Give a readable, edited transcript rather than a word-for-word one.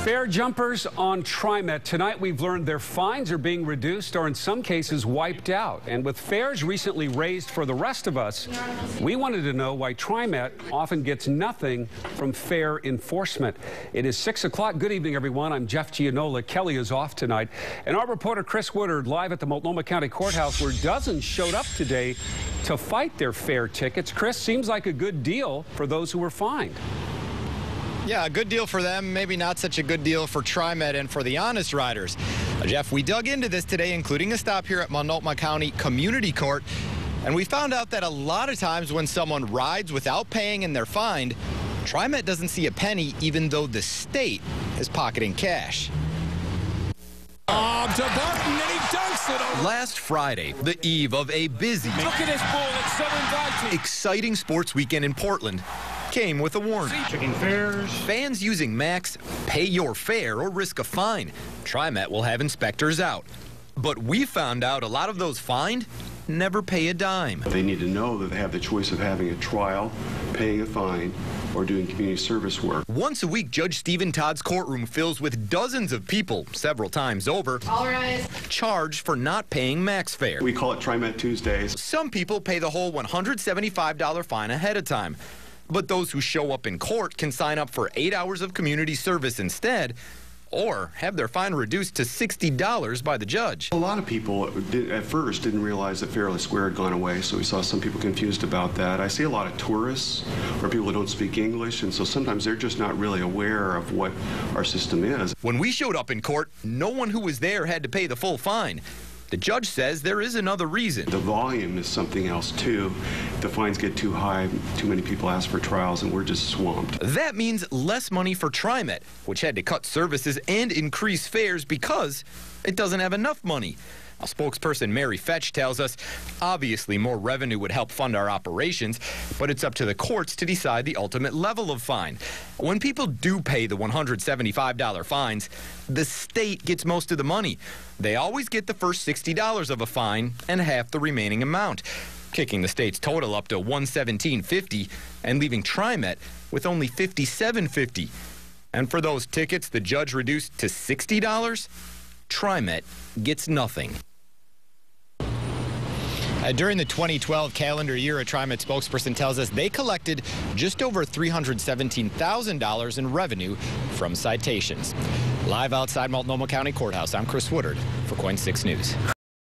Fare jumpers on TriMet. Tonight we've learned their fines are being reduced or in some cases wiped out. And with fares recently raised for the rest of us, we wanted to know why TriMet often gets nothing from fare enforcement. It is 6 o'clock. Good evening, everyone. I'm Jeff Gianola. Kelly is off tonight. And our reporter Chris Woodard live at the Multnomah County Courthouse where dozens showed up today to fight their fare tickets. Chris, seems like a good deal for those who were fined. Yeah, a good deal for them, maybe not such a good deal for TriMet and for the honest riders. Jeff, we dug into this today, including a stop here at Multnomah County Community Court, and we found out that a lot of times when someone rides without paying and they're fined, TriMet doesn't see a penny even though the state is pocketing cash. To Barton, and he dunks it over. Last Friday, the eve of a busy, Look at this ball, it's so inviting. exciting sports weekend in Portland, came with a warning. Checking fares. Fans using Max, pay your fare or risk a fine. TriMet will have inspectors out. But we found out a lot of those fined never pay a dime. They need to know that they have the choice of having a trial, paying a fine, or doing community service work. Once a week, Judge Stephen Todd's courtroom fills with dozens of people, several times over, All right. charged for not paying Max fare. We call it TriMet Tuesdays. Some people pay the whole $175 fine ahead of time. But those who show up in court can sign up for 8 hours of community service instead, or have their fine reduced to $60 by the judge. A lot of people at first didn't realize that Fairless Square had gone away, so we saw some people confused about that. I see a lot of tourists or people who don't speak English, and so sometimes they're just not really aware of what our system is. When we showed up in court, no one who was there had to pay the full fine. The judge says there is another reason. The volume is something else, too. If the fines get too high, too many people ask for trials, and we're just swamped. That means less money for TriMet, which had to cut services and increase fares because it doesn't have enough money. A spokesperson, Mary Fetch, tells us obviously more revenue would help fund our operations, but it's up to the courts to decide the ultimate level of fine. When people do pay the $175 fines, the state gets most of the money. They always get the first $60 of a fine and half the remaining amount, kicking the state's total up to $117.50 and leaving TriMet with only $57.50. And for those tickets the judge reduced to $60, TriMet gets nothing. During the 2012 calendar year, a TriMet spokesperson tells us they collected just over $317,000 in revenue from citations. Live outside Multnomah County Courthouse, I'm Chris Woodard for KOIN 6 News.